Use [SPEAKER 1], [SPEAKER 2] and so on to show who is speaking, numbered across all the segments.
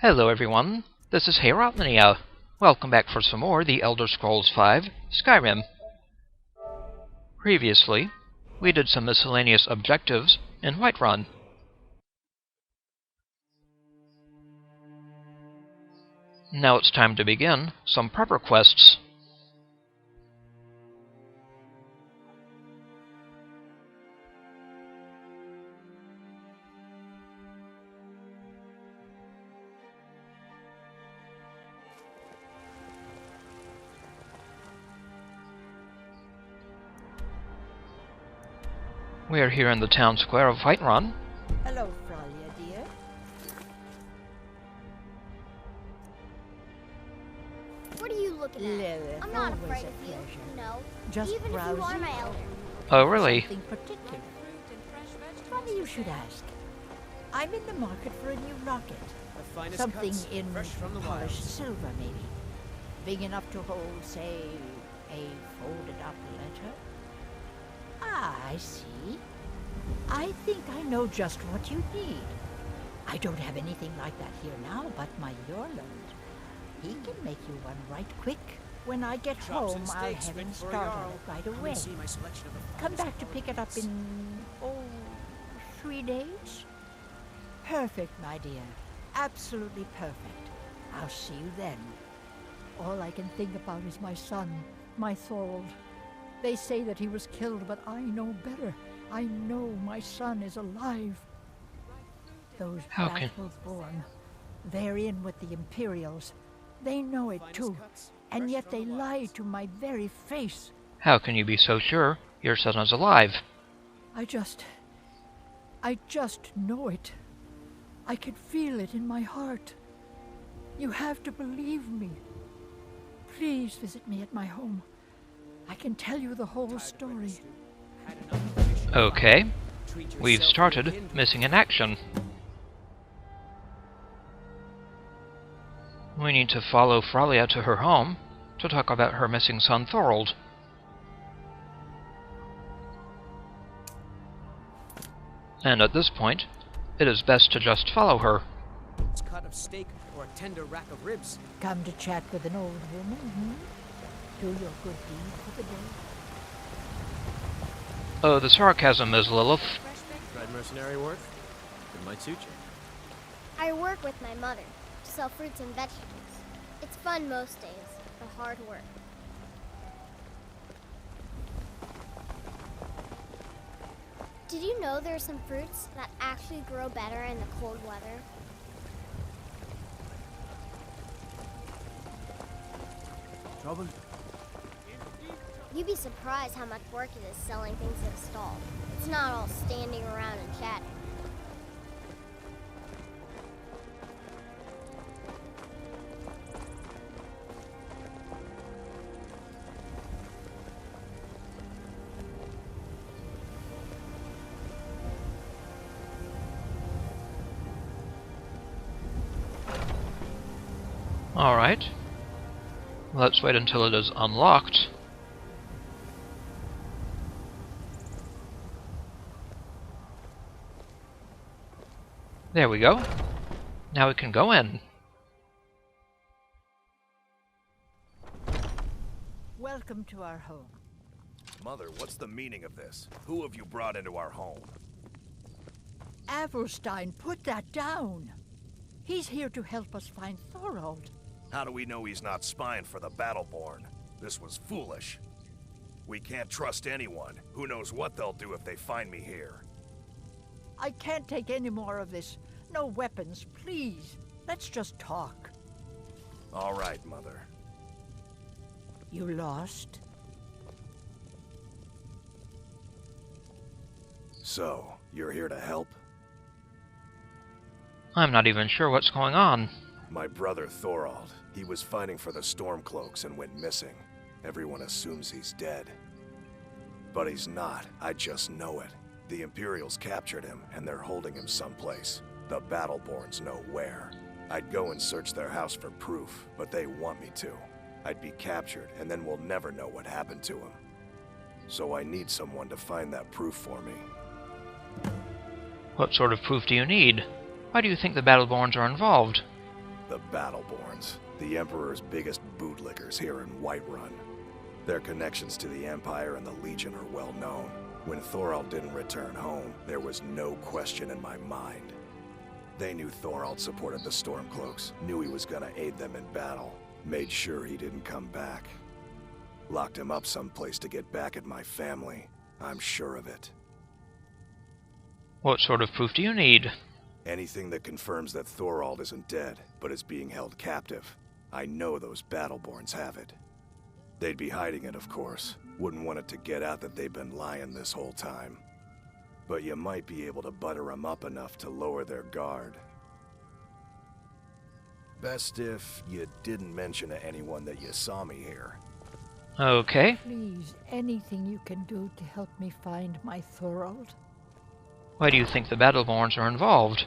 [SPEAKER 1] Hello everyone, this is Whiterun. Welcome back for some more The Elder Scrolls V Skyrim. Previously, we did some miscellaneous objectives in Whiterun. Now it's time to begin some proper quests. We are here in the town square of Whiterun.
[SPEAKER 2] Hello, Fralia, dear.
[SPEAKER 3] What are you looking at? I'm not afraid of you, no.
[SPEAKER 2] Just
[SPEAKER 3] even if you are my elder.
[SPEAKER 1] Oh, really?
[SPEAKER 2] Something particular. Funny you should ask. I'm in the market for a new rocket. Something in polished silver, maybe. Big enough to hold, say, a folded-up letter. Ah, I see. I think I know just what you need. I don't have anything like that here now, but my Thorald. He can make you one right quick. When I get home, I'll have him start on it right away. Come back to pick it up in, 3 days? Perfect, my dear. Absolutely perfect. I'll see you then. All I can think about is my son, my Thorald. They say that he was killed, but I know better. I know my son is alive. Those Battleborn, they're in with the Imperials. They know it too, and yet they lie to my very face.
[SPEAKER 1] How can you be so sure your son is alive?
[SPEAKER 2] I just know it. I can feel it in my heart. You have to believe me. Please visit me at my home. I can tell you the whole story.
[SPEAKER 1] Okay. We've started missing in action. We need to follow Fralia to her home to talk about her missing son Thorald. And at this point, it is best to just follow her.
[SPEAKER 4] It's cut of steak or a tender rack of ribs.
[SPEAKER 2] Come to chat with an old woman, Do your good deed for the day.
[SPEAKER 1] Oh, the sarcasm, Ms. Lilith.
[SPEAKER 4] Tried mercenary work? It might suit you.
[SPEAKER 3] I work with my mother to sell fruits and vegetables. It's fun most days, but hard work. Did you know there are some fruits that actually grow better in the cold weather?
[SPEAKER 4] Trouble?
[SPEAKER 3] You'd be surprised how much work it is selling things in a stall. It's not all standing around and chatting.
[SPEAKER 1] Alright. Let's wait until it is unlocked. There we go. Now we can go in.
[SPEAKER 2] Welcome to our home.
[SPEAKER 5] Mother, what's the meaning of this? Who have you brought into our home?
[SPEAKER 2] Avulstein, put that down. He's here to help us find Thorald.
[SPEAKER 5] How do we know he's not spying for the Battleborn? This was foolish. We can't trust anyone. Who knows what they'll do if they find me here?
[SPEAKER 2] I can't take any more of this. No weapons, please. Let's just talk.
[SPEAKER 5] All right, Mother.
[SPEAKER 2] You lost?
[SPEAKER 5] So, you're here to help?
[SPEAKER 1] I'm not even sure what's going on.
[SPEAKER 5] My brother Thorald. He was fighting for the Stormcloaks and went missing. Everyone assumes he's dead. But he's not. I just know it. The Imperials captured him, and they're holding him someplace. The Battleborns know where. I'd go and search their house for proof, but they want me to. I'd be captured, and then we'll never know what happened to him. So I need someone to find that proof for me.
[SPEAKER 1] What sort of proof do you need? Why do you think the Battleborns are involved?
[SPEAKER 5] The Battleborns, the Emperor's biggest bootlickers here in Whiterun. Their connections to the Empire and the Legion are well known. When Thorald didn't return home, there was no question in my mind. They knew Thorald supported the Stormcloaks, knew he was gonna aid them in battle, made sure he didn't come back. Locked him up someplace to get back at my family. I'm sure of it.
[SPEAKER 1] What sort of proof do you need?
[SPEAKER 5] Anything that confirms that Thorald isn't dead, but is being held captive. I know those Battleborns have it. They'd be hiding it, of course. Wouldn't want it to get out that they've been lying this whole time. But you might be able to butter them up enough to lower their guard. Best if you didn't mention to anyone that you saw me here.
[SPEAKER 1] Okay.
[SPEAKER 2] Please, anything you can do to help me find my Thorald?
[SPEAKER 1] Why do you think the Battleborns are involved?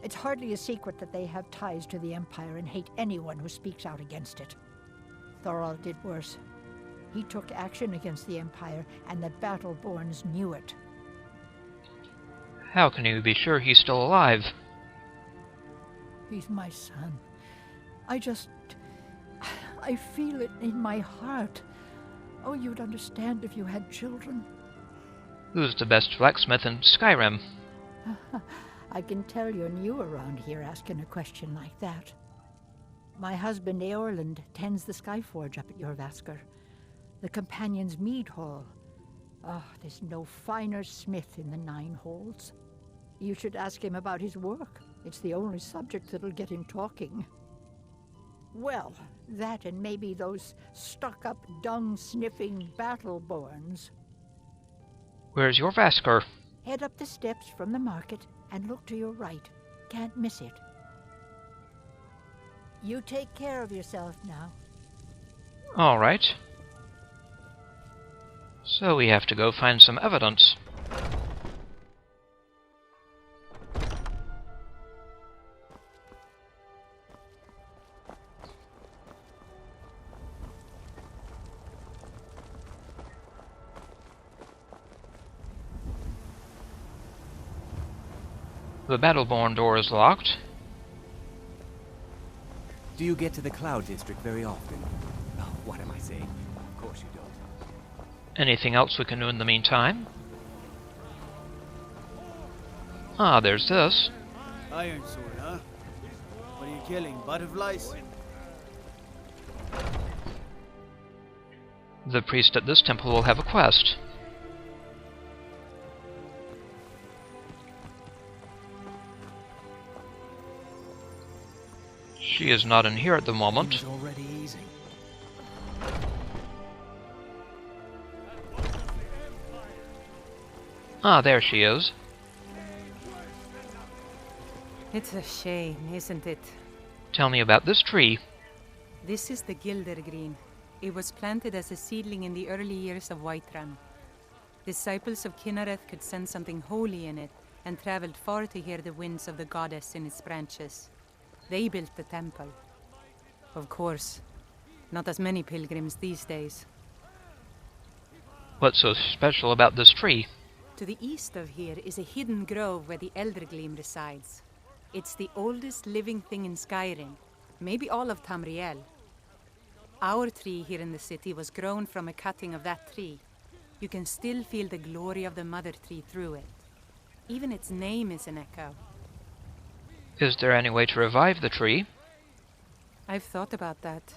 [SPEAKER 2] It's hardly a secret that they have ties to the Empire and hate anyone who speaks out against it. Thorald did worse. He took action against the Empire, and the Battleborns knew it.
[SPEAKER 1] How can you be sure he's still alive?
[SPEAKER 2] He's my son. I feel it in my heart. Oh, you'd understand if you had children.
[SPEAKER 1] Who's the best blacksmith in Skyrim?
[SPEAKER 2] I can tell you're new around here asking a question like that. My husband Eorland tends the Skyforge up at Jorvaskr, the Companion's Mead Hall. Oh, there's no finer smith in the Nine Halls. You should ask him about his work. It's the only subject that'll get him talking. Well, that and maybe those stuck-up, dung-sniffing Battleborns.
[SPEAKER 1] Where's Jorvaskr?
[SPEAKER 2] Head up the steps from the market and look to your right. Can't miss it. You take care of yourself now.
[SPEAKER 1] Alright. So we have to go find some evidence. The Battleborn door is locked.
[SPEAKER 4] Do you get to the Cloud District very often? Oh, what am I saying? Of course you don't.
[SPEAKER 1] Anything else we can do in the meantime? Ah, there's this.
[SPEAKER 6] Iron sword, huh? What are you killing? Butterflies?
[SPEAKER 1] The priest at this temple will have a quest. She is not in here at the moment.
[SPEAKER 6] Already easy.
[SPEAKER 1] Ah, there she is.
[SPEAKER 7] It's a shame, isn't it?
[SPEAKER 1] Tell me about this tree.
[SPEAKER 7] This is the Gildergreen. It was planted as a seedling in the early years of Whiterun. Disciples of Kynareth could sense something holy in it and traveled far to hear the winds of the goddess in its branches. They built the temple. Of course, not as many pilgrims these days.
[SPEAKER 1] What's so special about this tree?
[SPEAKER 7] To the east of here is a hidden grove where the Eldergleam resides. It's the oldest living thing in Skyrim, maybe all of Tamriel. Our tree here in the city was grown from a cutting of that tree. You can still feel the glory of the mother tree through it. Even its name is an echo.
[SPEAKER 1] Is there any way to revive the tree?
[SPEAKER 7] I've thought about that.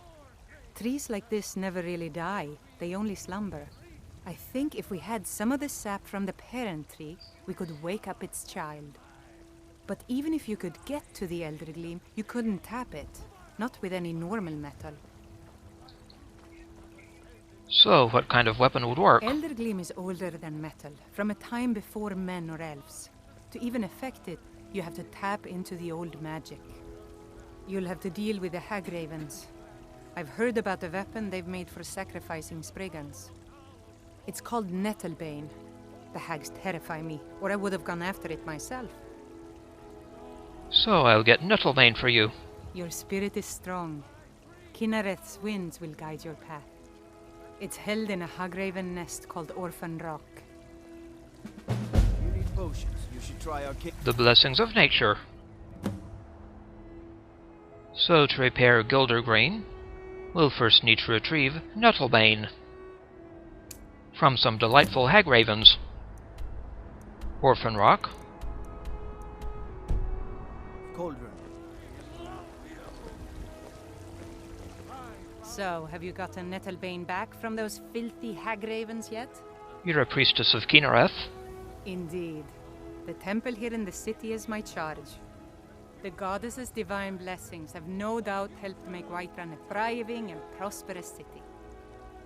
[SPEAKER 7] Trees like this never really die, they only slumber. I think if we had some of the sap from the parent tree, we could wake up its child. But even if you could get to the Eldergleam, you couldn't tap it. Not with any normal metal.
[SPEAKER 1] So, what kind of weapon would work?
[SPEAKER 7] Eldergleam is older than metal, from a time before men or elves. To even affect it, you have to tap into the old magic. You'll have to deal with the Hagravens. I've heard about a weapon they've made for sacrificing Spriggans. It's called Nettlebane. The hags terrify me, or I would have gone after it myself.
[SPEAKER 1] So, I'll get Nettlebane for you.
[SPEAKER 7] Your spirit is strong. Kynareth's winds will guide your path. It's held in a Hagraven nest called Orphan Rock.
[SPEAKER 6] You need potions. You should try our kit.
[SPEAKER 1] The blessings of nature. So to repair Gildergreen, we'll first need to retrieve Nettlebane from some delightful hag ravens. Orphan Rock.
[SPEAKER 6] Cauldron.
[SPEAKER 7] So, have you gotten Nettlebane back from those filthy hag ravens yet?
[SPEAKER 1] You're a priestess of Kinnereth.
[SPEAKER 7] Indeed. The temple here in the city is my charge. The goddess's divine blessings have no doubt helped make Whiterun a thriving and prosperous city.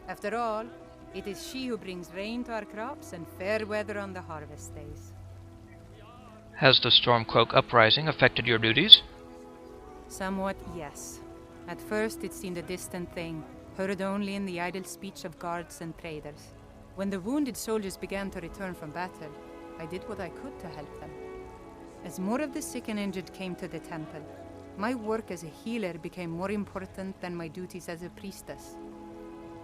[SPEAKER 7] After all, it is she who brings rain to our crops and fair weather on the harvest days.
[SPEAKER 1] Has the Stormcloak uprising affected your duties?
[SPEAKER 7] Somewhat, yes. At first it seemed a distant thing, heard only in the idle speech of guards and traders. When the wounded soldiers began to return from battle, I did what I could to help them. As more of the sick and injured came to the temple, my work as a healer became more important than my duties as a priestess.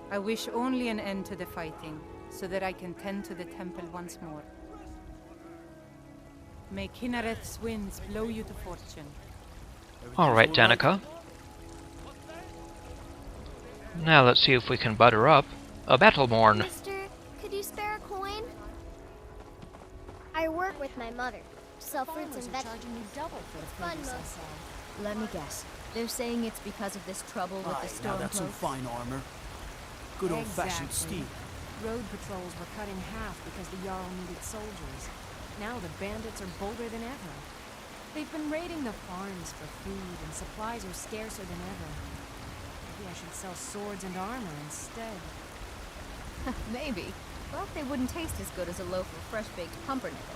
[SPEAKER 7] I wish only an end to the fighting, so that I can tend to the temple once more. May Kinnereth's winds blow you to fortune.
[SPEAKER 1] Alright, Danica. Now let's see if we can butter up a Battleborn.
[SPEAKER 3] Mister, could you spare a coin? I work with my mother. Sell fruits and vegetables. Fun most.
[SPEAKER 2] Let me guess. They're saying it's because of this trouble with the
[SPEAKER 6] Now that's some
[SPEAKER 2] Stormcloak?
[SPEAKER 6] fine armor. Good old-fashioned steel.
[SPEAKER 8] Road patrols were cut in half because the Jarl needed soldiers. Now the bandits are bolder than ever. They've been raiding the farms for food, and supplies are scarcer than ever. Maybe I should sell swords and armor instead.
[SPEAKER 2] Maybe. Well, they wouldn't taste as good as a loaf of fresh-baked pumpernickel.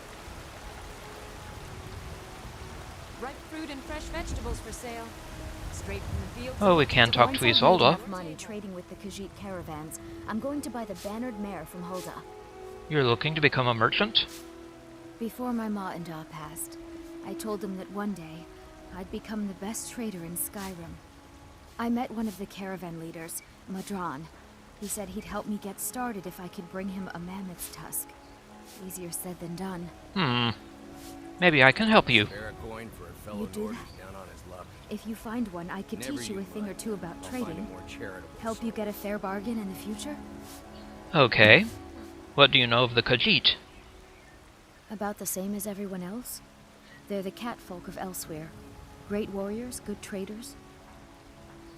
[SPEAKER 8] Ripe fruit and fresh vegetables for sale. Straight from the field.
[SPEAKER 1] Oh, we can talk to
[SPEAKER 2] Once I make
[SPEAKER 1] Isolde.
[SPEAKER 2] enough money trading with the Khajiit caravans, I'm going to buy the bannered mare from Hulda.
[SPEAKER 1] You're looking to become a merchant?
[SPEAKER 2] Before my ma and Da passed, I told them that one day I'd become the best trader in Skyrim. I met one of the caravan leaders, Madran. He said he'd help me get started if I could bring him a mammoth's tusk. Easier said than done.
[SPEAKER 1] Maybe I can help you.
[SPEAKER 2] You do that? If you find one, I could teach you a thing or two about trading. Help you get a fair bargain in the future?
[SPEAKER 1] Okay. What do you know of the Khajiit?
[SPEAKER 2] About the same as everyone else. They're the catfolk of Elsewhere. Great warriors, good traders.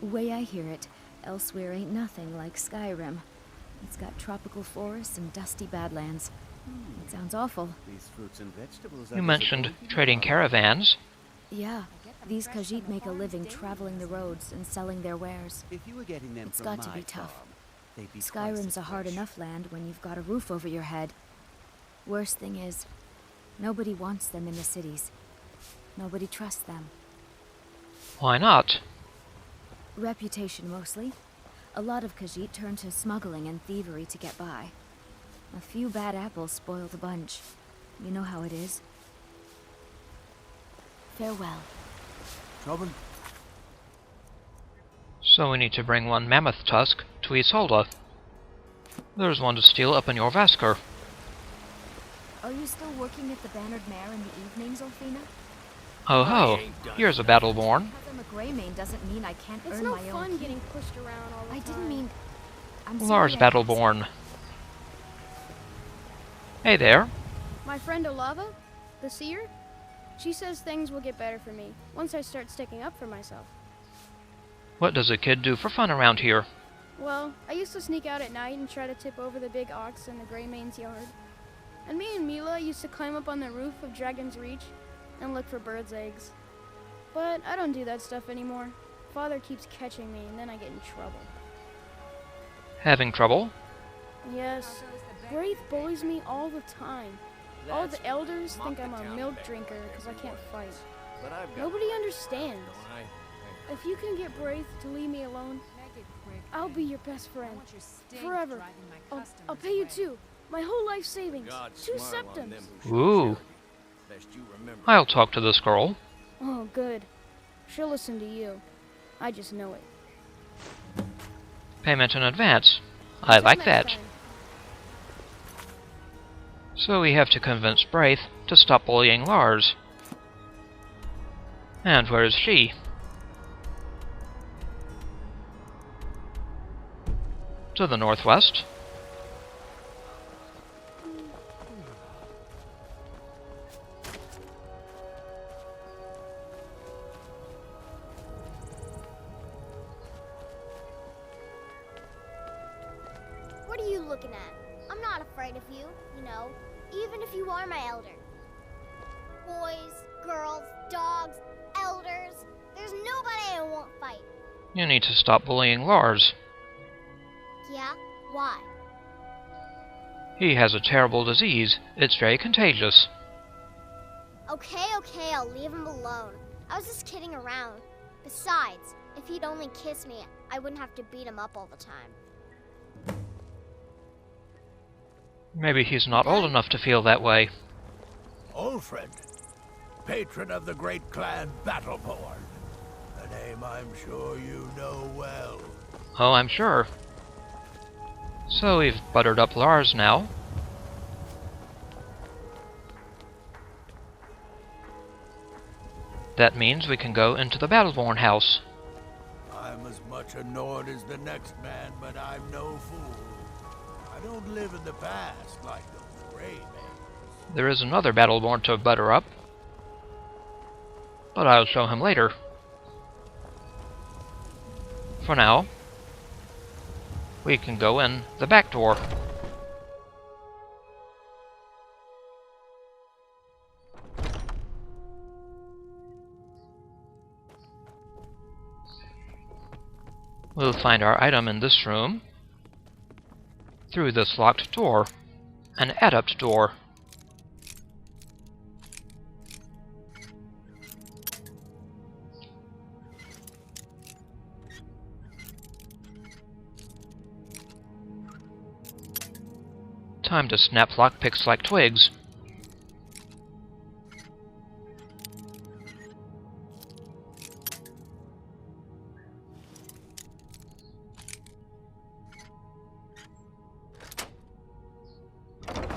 [SPEAKER 2] Way I hear it, Elsewhere ain't nothing like Skyrim. It's got tropical forests and dusty badlands. It sounds awful.
[SPEAKER 4] These fruits and vegetables
[SPEAKER 1] You mentioned trading caravans.
[SPEAKER 2] Yeah, these Khajiit make a living traveling the roads and selling their wares.
[SPEAKER 4] If you were getting them
[SPEAKER 2] It's
[SPEAKER 4] from
[SPEAKER 2] got to
[SPEAKER 4] my
[SPEAKER 2] be tough.
[SPEAKER 4] farm, they'd be twice
[SPEAKER 2] Skyrim's
[SPEAKER 4] as
[SPEAKER 2] a hard
[SPEAKER 4] fresh.
[SPEAKER 2] enough land when you've got a roof over your head. Worst thing is, nobody wants them in the cities. Nobody trusts them.
[SPEAKER 1] Why not?
[SPEAKER 2] Reputation, mostly. A lot of Khajiit turn to smuggling and thievery to get by. A few bad apples spoil the bunch. You know how it is. Farewell.
[SPEAKER 6] Trouble?
[SPEAKER 1] So we need to bring one mammoth tusk to Isolde. There's one to steal up in your Vasker.
[SPEAKER 2] Are you still working at the Bannered Mare in the evenings, Olfina?
[SPEAKER 1] Ho ho, here's a Battleborn.
[SPEAKER 2] Because I'm a Gray-Mane doesn't mean I can't
[SPEAKER 3] It's
[SPEAKER 2] earn
[SPEAKER 3] no
[SPEAKER 2] my own
[SPEAKER 3] fun
[SPEAKER 2] keep.
[SPEAKER 3] getting pushed around all the
[SPEAKER 2] I
[SPEAKER 3] time.
[SPEAKER 2] didn't mean... I'm
[SPEAKER 1] Lars
[SPEAKER 2] sorry I asked.
[SPEAKER 1] Battleborn. Hey there.
[SPEAKER 3] My friend Olava, the seer, she says things will get better for me once I start sticking up for myself.
[SPEAKER 1] What does a kid do for fun around here?
[SPEAKER 3] Well, I used to sneak out at night and try to tip over the big ox in the Gray-Mane's yard. And me and Mila used to climb up on the roof of Dragon's Reach and look for birds' eggs. But I don't do that stuff anymore. Father keeps catching me and then I get in trouble.
[SPEAKER 1] Having trouble?
[SPEAKER 3] Yes, Braith bullies me all the time. All the elders think I'm a milk drinker because I can't fight. Nobody understands. If you can get Braith to leave me alone, I'll be your best friend. Forever. I'll pay you too. My whole life savings. 2 septums.
[SPEAKER 1] Ooh. I'll talk to this girl.
[SPEAKER 3] Oh, good. She'll listen to you. I just know it.
[SPEAKER 1] Payment in advance. I like that. So we have to convince Braith to stop bullying Lars. And where is she? To the northwest.
[SPEAKER 9] What are you looking at? I'm not afraid of you, you know, even if you are my elder. Boys, girls, dogs, elders, there's nobody I won't fight.
[SPEAKER 1] You need to stop bullying Lars.
[SPEAKER 9] Yeah? Why?
[SPEAKER 1] He has a terrible disease. It's very contagious.
[SPEAKER 9] Okay, I'll leave him alone. I was just kidding around. Besides, if he'd only kiss me, I wouldn't have to beat him up all the time.
[SPEAKER 1] Maybe he's not old enough to feel that way.
[SPEAKER 10] Old friend, patron of the great clan Battleborn. A name I'm sure you know well.
[SPEAKER 1] Oh, I'm sure. So we've buttered up Lars now. That means we can go into the Battleborn house.
[SPEAKER 10] I'm as much a Nord as the next man, but I'm no fool. I don't live in the past like those Gray-Mane.
[SPEAKER 1] There is another Battleborn to butter up, but I'll show him later. For now, we can go in the back door. We'll find our item in this room through this locked door, an adept door. Time to snap lockpicks like twigs.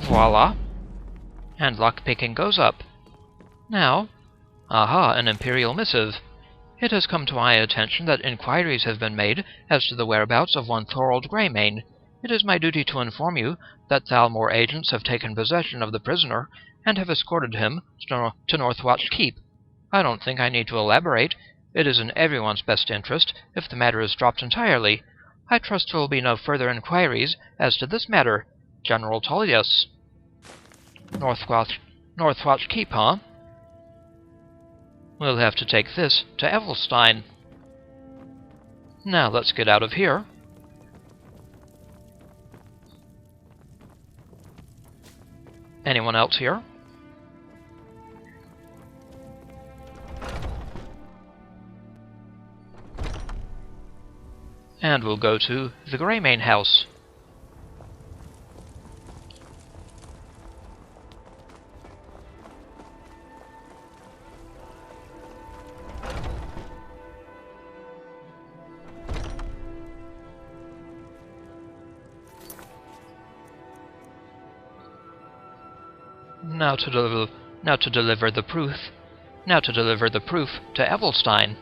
[SPEAKER 1] Voila! And lockpicking goes up. Now, aha, an Imperial missive. It has come to my attention that inquiries have been made as to the whereabouts of one Thorald Gray-Mane. It is my duty to inform you that Thalmor agents have taken possession of the prisoner and have escorted him to Northwatch Keep. I don't think I need to elaborate. It is in everyone's best interest if the matter is dropped entirely. I trust there will be no further inquiries as to this matter. General Tullius. Northwatch Keep, huh? We'll have to take this to Avulstein. Now let's get out of here. Anyone else here? And we'll go to the Gray-Mane house. Now to deliver the proof to Avulstein.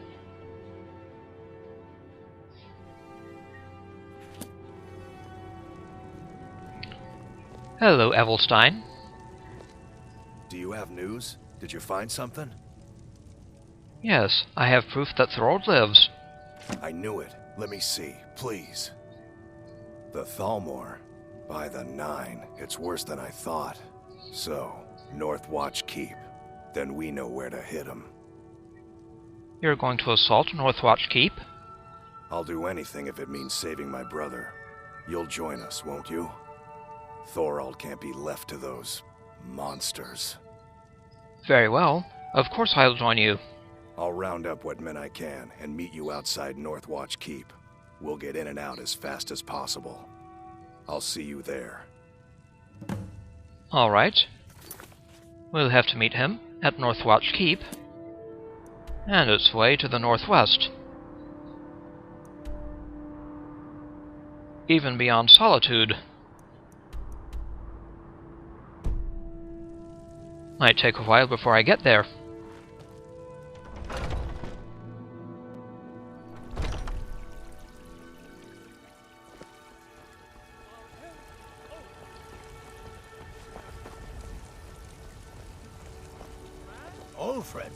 [SPEAKER 1] Hello, Avulstein.
[SPEAKER 5] Do you have news? Did you find something?
[SPEAKER 1] Yes, I have proof that Thorald lives.
[SPEAKER 5] I knew it. Let me see, please. The Thalmor. By the 9, it's worse than I thought. So, Northwatch Keep. Then we know where to hit him.
[SPEAKER 1] You're going to assault Northwatch Keep?
[SPEAKER 5] I'll do anything if it means saving my brother. You'll join us, won't you? Thorald can't be left to those monsters.
[SPEAKER 1] Very well. Of course I'll join you.
[SPEAKER 5] I'll round up what men I can and meet you outside Northwatch Keep. We'll get in and out as fast as possible. I'll see you there.
[SPEAKER 1] All right. We'll have to meet him at Northwatch Keep, and its way to the northwest. Even beyond Solitude. Might take a while before I get there.
[SPEAKER 10] old friend.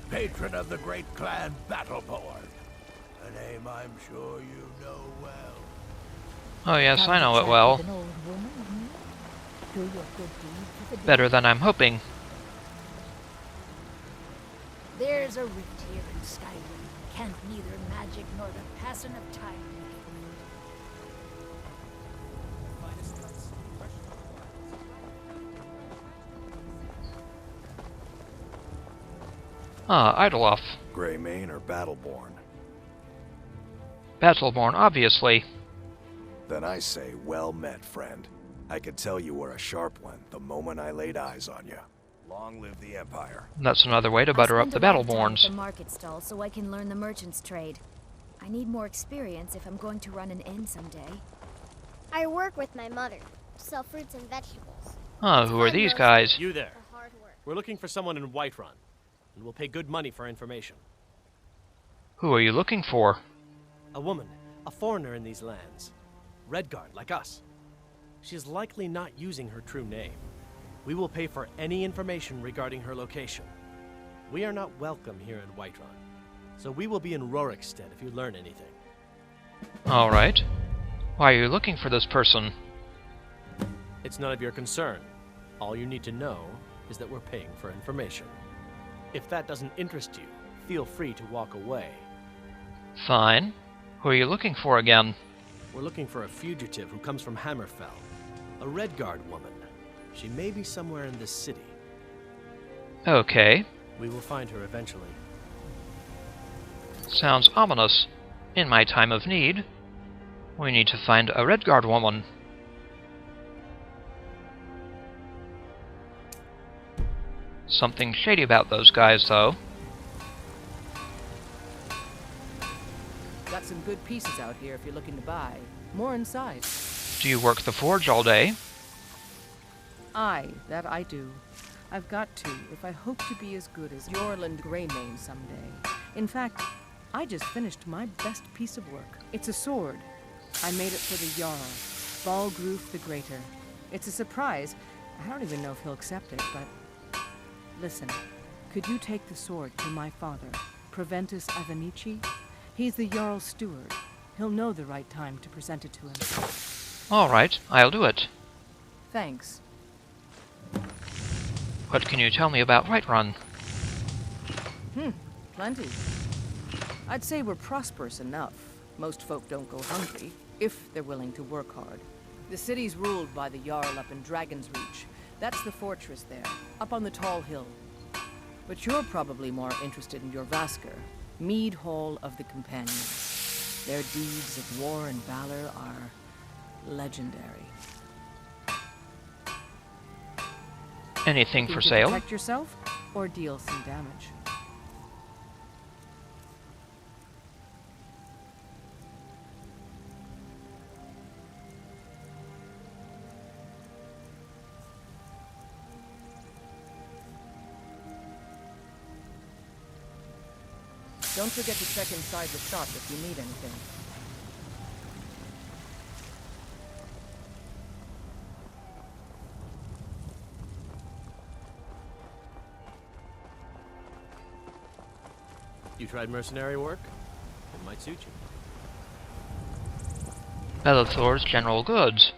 [SPEAKER 10] Patron of the great clan Battleborn. A name I'm sure you know well.
[SPEAKER 1] Oh yes, I know it well. Better than I'm hoping.
[SPEAKER 2] There's a rift here in Skyrim. Can't neither magic nor the passing of time.
[SPEAKER 1] Ah, Idleoff.
[SPEAKER 5] Gray-Mane or Battleborn?
[SPEAKER 1] Battleborn, obviously.
[SPEAKER 5] Then I say, well met, friend. I could tell you were a sharp one the moment I laid eyes on you. Long live the Empire.
[SPEAKER 1] That's another way to butter up the Battleborns.
[SPEAKER 11] The market stall so I can learn the merchant's trade. I need more experience if I'm going to run an inn someday.
[SPEAKER 9] I work with my mother, sell fruits and vegetables.
[SPEAKER 1] Huh, who are these guys?
[SPEAKER 12] You there. We're looking for someone in Whiterun, and we'll pay good money for information.
[SPEAKER 1] Who are you looking for?
[SPEAKER 12] A woman, a foreigner in these lands. Redguard, like us. She is likely not using her true name. We will pay for any information regarding her location. We are not welcome here in Whiterun, so we will be in Rorikstead if you learn anything.
[SPEAKER 1] Alright. Why are you looking for this person?
[SPEAKER 12] It's none of your concern. All you need to know is that we're paying for information. If that doesn't interest you, feel free to walk away.
[SPEAKER 1] Fine. Who are you looking for again?
[SPEAKER 12] We're looking for a fugitive who comes from Hammerfell. A Redguard woman. She may be somewhere in this city.
[SPEAKER 1] Okay.
[SPEAKER 12] We will find her eventually.
[SPEAKER 1] Sounds ominous. In my time of need, we need to find a Redguard woman. Something shady about those guys, though.
[SPEAKER 13] Got some good pieces out here if you're looking to buy. More inside.
[SPEAKER 1] Do you work the forge all day?
[SPEAKER 13] Aye, that I do. I've got to, if I hope to be as good as Fralia Gray-Mane someday. In fact, I just finished my best piece of work. It's a sword. I made it for the Jarl, Balgruf the Greater. It's a surprise. I don't even know if he'll accept it, but... Listen, could you take the sword to my father, Proventus Avenici? He's the Jarl's steward. He'll know the right time to present it to him.
[SPEAKER 1] Alright, I'll do it.
[SPEAKER 13] Thanks.
[SPEAKER 1] What can you tell me about Whiterun?
[SPEAKER 13] Plenty. I'd say we're prosperous enough. Most folk don't go hungry, if they're willing to work hard. The city's ruled by the Jarl up in Dragon's Reach. That's the fortress there, up on the tall hill. But you're probably more interested in your Vasker, Mead Hall of the Companions. Their deeds of war and valor are legendary.
[SPEAKER 1] Anything for sale?
[SPEAKER 13] Protect yourself, or deal some damage. Don't forget to check inside the shop if you need anything.
[SPEAKER 12] You tried mercenary work? It might suit you.
[SPEAKER 1] Bellathor's General Goods.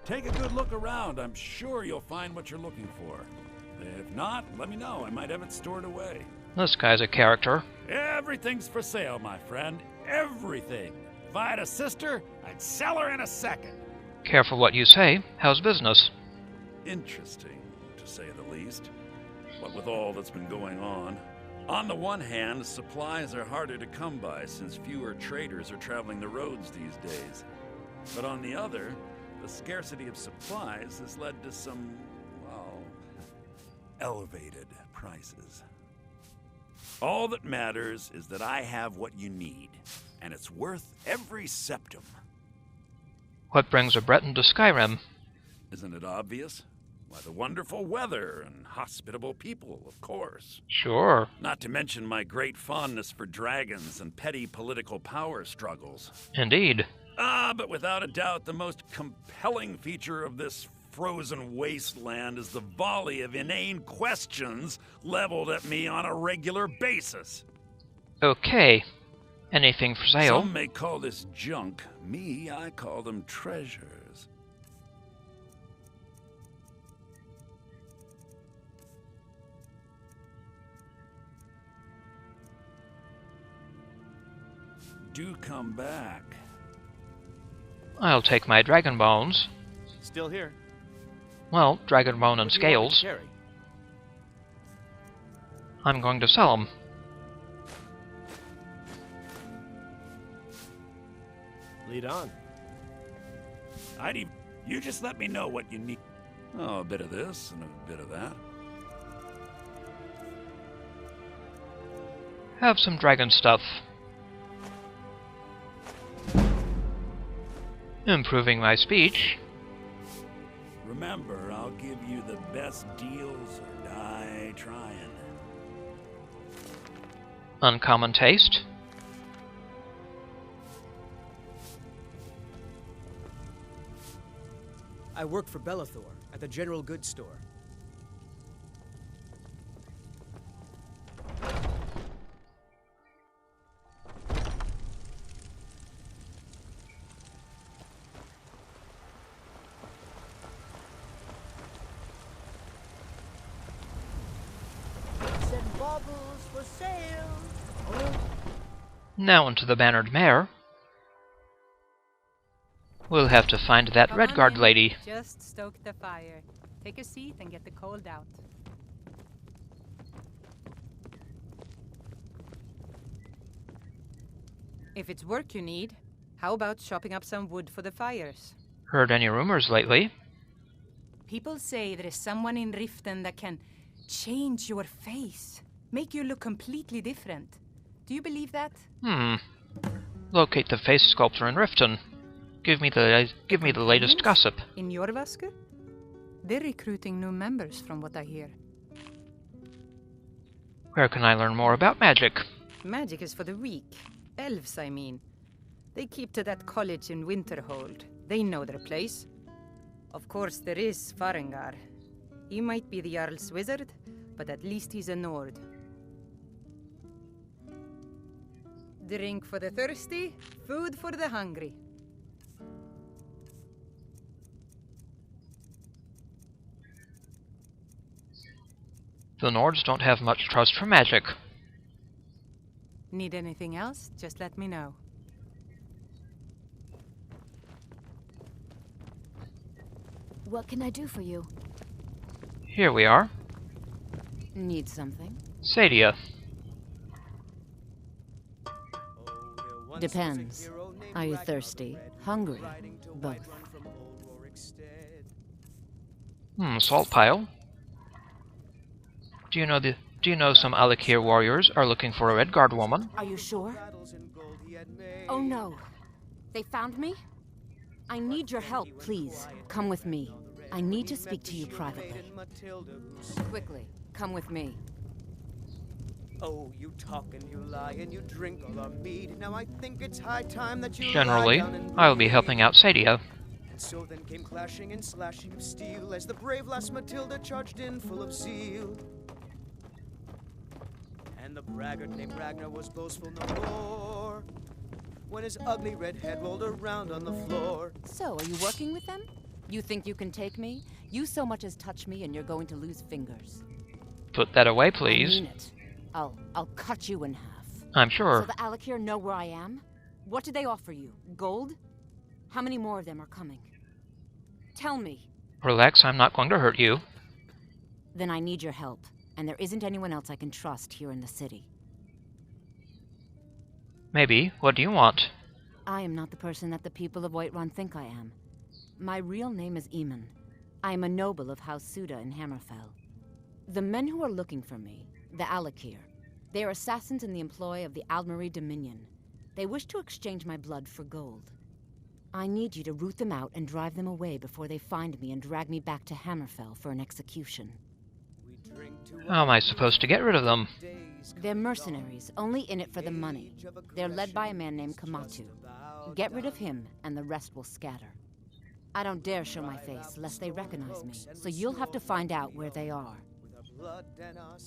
[SPEAKER 14] Take a good look around. I'm sure you'll find what you're looking for. If not, let me know. I might have it stored away.
[SPEAKER 1] This guy's a character.
[SPEAKER 14] Everything's for sale, my friend. Everything. If I had a sister, I'd sell her in a second.
[SPEAKER 1] Careful what you say. How's business?
[SPEAKER 14] Interesting, to say the least. What with all that's been going on. On the one hand, supplies are harder to come by since fewer traders are traveling the roads these days. But on the other, the scarcity of supplies has led to some, well, elevated prices. All that matters is that I have what you need, and it's worth every septum.
[SPEAKER 1] What brings a Breton to Skyrim?
[SPEAKER 14] Isn't it obvious? Why, the wonderful weather and hospitable people, of course.
[SPEAKER 1] Sure.
[SPEAKER 14] Not to mention my great fondness for dragons and petty political power struggles.
[SPEAKER 1] Indeed.
[SPEAKER 14] But without a doubt, the most compelling feature of this frozen wasteland as the volley of inane questions leveled at me on a regular basis.
[SPEAKER 1] Okay. Anything for sale?
[SPEAKER 14] Some may call this junk. Me, I call them treasures. Do come back.
[SPEAKER 1] I'll take my dragon bones.
[SPEAKER 12] Still here.
[SPEAKER 1] Well, dragon bone and scales. I'm going to sell them.
[SPEAKER 12] Lead on.
[SPEAKER 14] You just let me know what you need. Oh, a bit of this and a bit of that.
[SPEAKER 1] Have some dragon stuff. Improving my speech.
[SPEAKER 14] Remember, I'll give you the best deals or die trying.
[SPEAKER 1] Uncommon taste.
[SPEAKER 15] I work for Bellathor at the general goods store.
[SPEAKER 2] For sale.
[SPEAKER 1] Now into the Bannered Mare. We'll have to find that
[SPEAKER 7] Come
[SPEAKER 1] Red
[SPEAKER 7] on
[SPEAKER 1] Guard
[SPEAKER 7] in.
[SPEAKER 1] lady.
[SPEAKER 7] Just stoke the fire. Take a seat and get the cold out. If it's work you need, how about chopping up some wood for the fires?
[SPEAKER 1] Heard any rumors lately?
[SPEAKER 7] People say there is someone in Riften that can change your face. Make you look completely different. Do you believe that?
[SPEAKER 1] Locate the face sculptor in Riften. Give me the latest gossip.
[SPEAKER 7] In Jorvasker? They're recruiting new members from what I hear.
[SPEAKER 1] Where can I learn more about magic?
[SPEAKER 7] Magic is for the weak. Elves, I mean. They keep to that college in Winterhold. They know their place. Of course, there is Farengar. He might be the Jarl's wizard, but at least he's a Nord. Drink for the thirsty, food for the hungry.
[SPEAKER 1] The Nords don't have much trust for magic.
[SPEAKER 7] Need anything else? Just let me know.
[SPEAKER 11] What can I do for you?
[SPEAKER 1] Here we are.
[SPEAKER 13] Need something?
[SPEAKER 1] Sadia.
[SPEAKER 13] Depends. Are you thirsty? Hungry? Both.
[SPEAKER 1] Salt pile. Do you know some Alakir warriors are looking for a Red Guard woman?
[SPEAKER 13] Are you sure? Oh no. They found me? I need your help, please. Come with me. I need to speak to you privately. Quickly, come with me.
[SPEAKER 6] Oh, you talk and you lie and you drink all our mead. Now I think it's high time that you
[SPEAKER 1] Generally, I'll be helping out Sadia.
[SPEAKER 6] And so then came clashing and slashing of steel as the brave lass Matilda charged in full of zeal. And the braggart named Ragnar was boastful no more when his ugly red head rolled around on the floor.
[SPEAKER 13] So, are you working with them? You think you can take me? You so much as touch me and you're going to lose fingers.
[SPEAKER 1] Put that away, please.
[SPEAKER 13] I mean it. I'll cut you in half.
[SPEAKER 1] I'm sure.
[SPEAKER 13] So the Alakir know where I am? What did they offer you? Gold? How many more of them are coming? Tell me.
[SPEAKER 1] Relax, I'm not going to hurt you.
[SPEAKER 13] Then I need your help, and there isn't anyone else I can trust here in the city.
[SPEAKER 1] Maybe. What do you want?
[SPEAKER 13] I am not the person that the people of Whiterun think I am. My real name is Eamon. I am a noble of House Suda in Hammerfell. The men who are looking for me, the Alakir, they are assassins in the employ of the Aldmeri Dominion. They wish to exchange my blood for gold. I need you to root them out and drive them away before they find me and drag me back to Hammerfell for an execution.
[SPEAKER 1] How am I supposed to get rid of them?
[SPEAKER 13] They're mercenaries, only in it for the money. They're led by a man named Kamatu. Get rid of him, and the rest will scatter.
[SPEAKER 16] I don't dare show my face, lest they recognize me, so you'll have to find out where they are.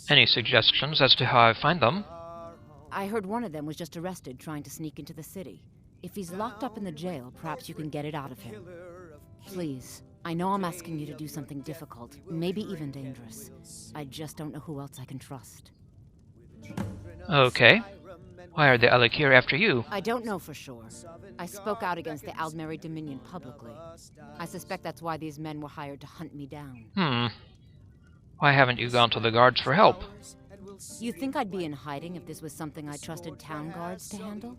[SPEAKER 1] Any suggestions as to how I find them?
[SPEAKER 16] I heard one of them was just arrested trying to sneak into the city. If he's locked up in the jail, perhaps you can get it out of him. Please, I know I'm asking you to do something difficult, maybe even dangerous. I just don't know who else I can trust.
[SPEAKER 1] Okay. Why are the Alikir after you?
[SPEAKER 16] I don't know for sure. I spoke out against the Aldmeri Dominion publicly. I suspect that's why these men were hired to hunt me down.
[SPEAKER 1] Why haven't you gone to the guards for help?
[SPEAKER 16] You think I'd be in hiding if this was something I trusted town guards to handle?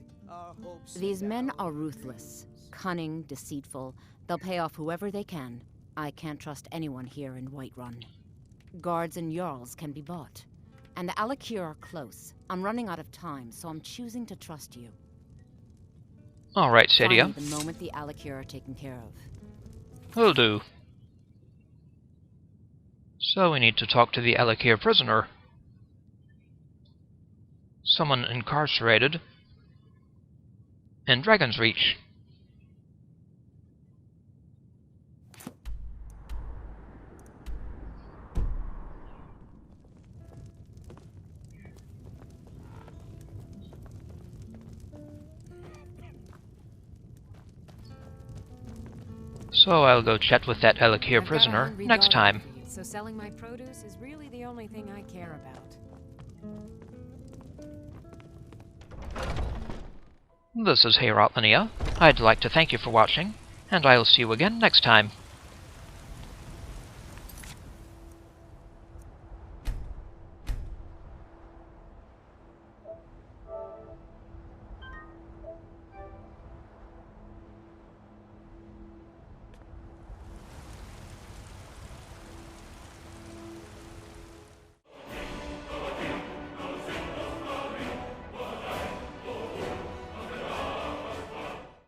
[SPEAKER 16] These men are ruthless, cunning, deceitful. They'll pay off whoever they can. I can't trust anyone here in Whiterun. Guards and Jarls can be bought. And the Alikir are close. I'm running out of time, so I'm choosing to trust you.
[SPEAKER 1] Alright, Cydia.
[SPEAKER 16] Find me the moment the Alikir are taken care of.
[SPEAKER 1] Will do. So we need to talk to the Alikir prisoner. Someone incarcerated in Dragon's Reach. So I'll go chat with that Alikir prisoner next time.
[SPEAKER 8] So selling my produce is really the only thing I care about.
[SPEAKER 1] This is Heorotmania. I'd like to thank you for watching, and I'll see you again next time.